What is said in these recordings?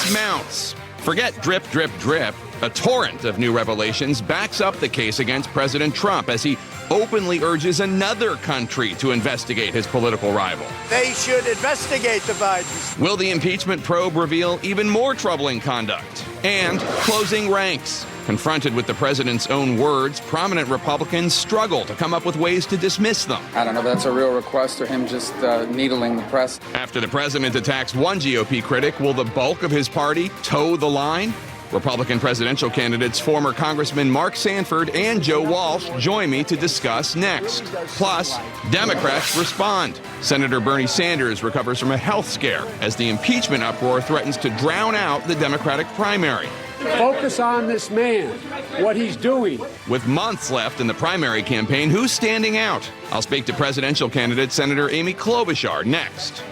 suspense mounts. Forget drip, drip, drip. A torrent of new revelations backs up the case against President Trump as he openly urges another country to investigate his political rival. They should investigate the Bidens. Will the impeachment probe reveal even more troubling conduct? And closing ranks. Confronted with the president's own words, prominent Republicans struggle to come up with ways to dismiss them. I don't know if that's a real request or him just needling the press. After the president attacks one GOP critic, will the bulk of his party toe the line? Republican presidential candidates former Congressman Mark Sanford and Joe Walsh join me to discuss next. Plus, Democrats respond. Senator Bernie Sanders recovers from a health scare as the impeachment uproar threatens to drown out the Democratic primary. Focus on this man, what he's doing. With months left in the primary campaign, who's standing out? I'll speak to presidential candidate Senator Amy Klobuchar next.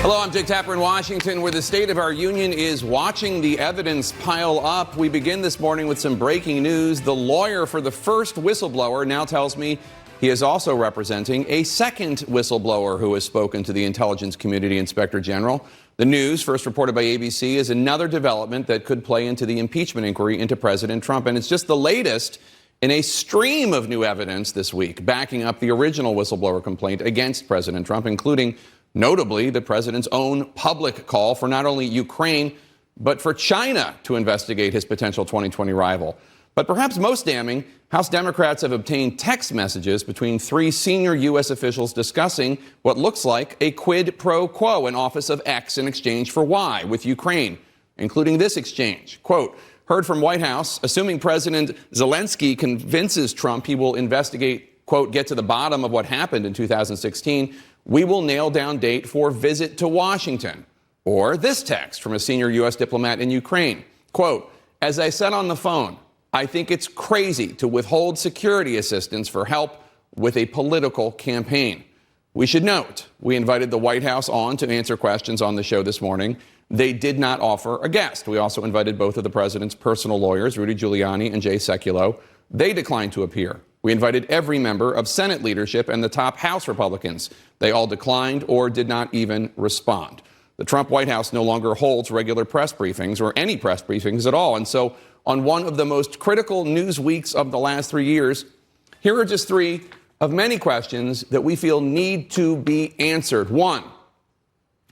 Hello, I'm Jake Tapper in Washington, where the state of our union is watching the evidence pile up. We begin this morning with some breaking news. The lawyer for the first whistleblower now tells me he is also representing a second whistleblower who has spoken to the Intelligence Community Inspector General. The news, first reported by ABC, is another development that could play into the impeachment inquiry into President Trump. And it's just the latest in a stream of new evidence this week, backing up the original whistleblower complaint against President Trump, including notably the president's own public call for not only Ukraine, but for China to investigate his potential 2020 rival. But perhaps most damning, House Democrats have obtained text messages between three senior U.S. officials discussing what looks like a quid pro quo, an office of X in exchange for Y with Ukraine, including this exchange. Quote, heard from White House, assuming President Zelensky convinces Trump he will investigate, quote, get to the bottom of what happened in 2016, we will nail down date for visit to Washington. Or this text from a senior U.S. diplomat in Ukraine. Quote, as I said on the phone, I think it's crazy to withhold security assistance for help with a political campaign. We should note, we invited the White House on to answer questions on the show this morning. They did not offer a guest. We also invited both of the president's personal lawyers, Rudy Giuliani and Jay Sekulow. They declined to appear. We invited every member of Senate leadership and the top House Republicans. They all declined or did not even respond. The Trump White House no longer holds regular press briefings or any press briefings at all. And so on one of the most critical news weeks of the last 3 years, here are just three of many questions that we feel need to be answered. One,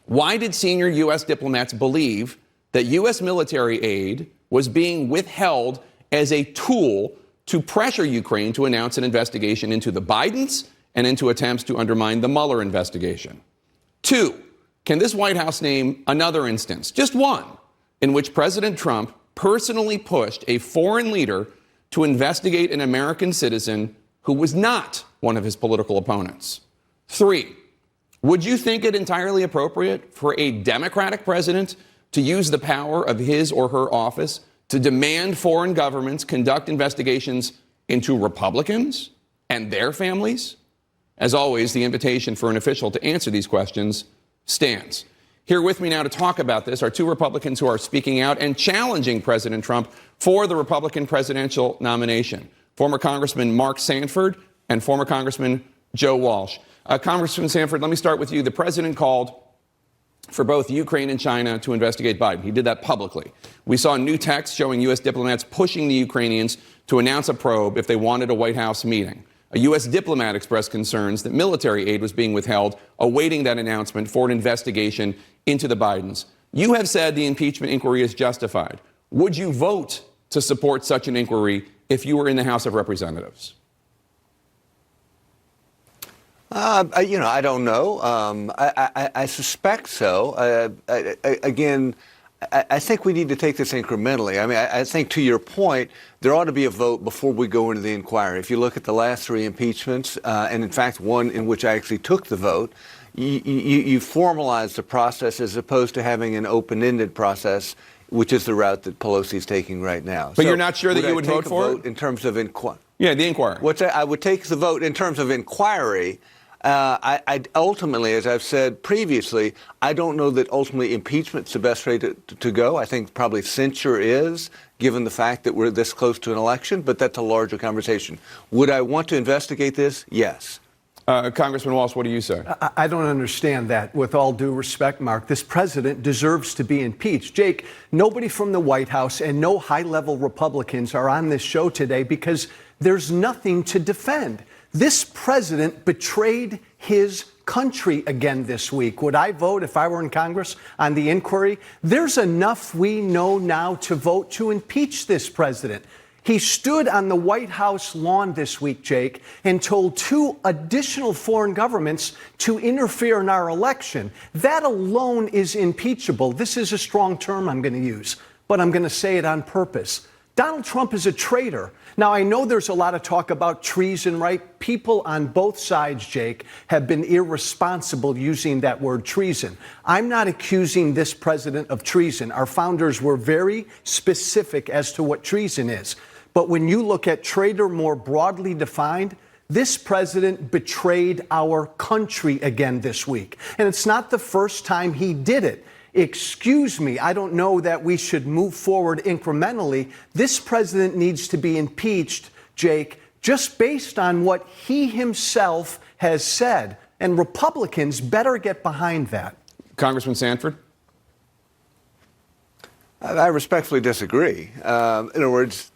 why did senior U.S. diplomats believe that U.S. military aid was being withheld as a tool to pressure Ukraine to announce an investigation into the Bidens and into attempts to undermine the Mueller investigation? Two, can this White House name another instance, just one, in which President Trump personally pushed a foreign leader to investigate an American citizen who was not one of his political opponents? Three, would you think it entirely appropriate for a Democratic president to use the power of his or her office to demand foreign governments conduct investigations into Republicans and their families? As always, the invitation for an official to answer these questions stands. Here with me now to talk about this are two Republicans who are speaking out and challenging President Trump for the Republican presidential nomination. Former Congressman Mark Sanford and former Congressman Joe Walsh. Congressman Sanford, let me start with you. The president called for both Ukraine and China to investigate Biden. He did that publicly. We saw new texts showing U.S. diplomats pushing the Ukrainians to announce a probe if they wanted a White House meeting. A U.S. diplomat expressed concerns that military aid was being withheld, awaiting that announcement for an investigation into the Bidens. You have said the impeachment inquiry is justified. Would you vote to support such an inquiry if you were in the House of Representatives? I don't know. I suspect so. Again, I think we need to take this incrementally. I mean, I think to your point, there ought to be a vote before we go into the inquiry. If you look at the last three impeachments, and in fact one in which I actually took the vote, you formalized the process as opposed to having an open-ended process, which is the route that Pelosi is taking right now. But so you're not sure that you would vote for it? In terms of inquiry? Yeah, the inquiry. I would take the vote in terms of inquiry. I ultimately, as I've said previously, I don't know that ultimately impeachment's the best way to go. I think probably censure is, given the fact that we're this close to an election, but that's a larger conversation. Would I want to investigate this? Yes. Congressman Walsh, what do you say? I don't understand that. With all due respect, Mark, this president deserves to be impeached. Jake, nobody from the White House and no high-level Republicans are on this show today because there's nothing to defend. This president betrayed his country again this week. Would I vote, if I were in Congress, on the inquiry? There's enough we know now to vote to impeach this president. He stood on the White House lawn this week, Jake, and told 2 additional foreign governments to interfere in our election. That alone is impeachable. This is a strong term I'm going to use, but I'm going to say it on purpose. Donald Trump is a traitor. Now, I know there's a lot of talk about treason, right? People on both sides, Jake, have been irresponsible using that word treason. I'm not accusing this president of treason. Our founders were very specific as to what treason is. But when you look at traitor more broadly defined, this president betrayed our country again this week. And it's not the first time he did it. Excuse me, I don't know that we should move forward incrementally. This president needs to be impeached, Jake, just based on what he himself has said. And Republicans better get behind that. Congressman Sanford? I respectfully disagree. In other words,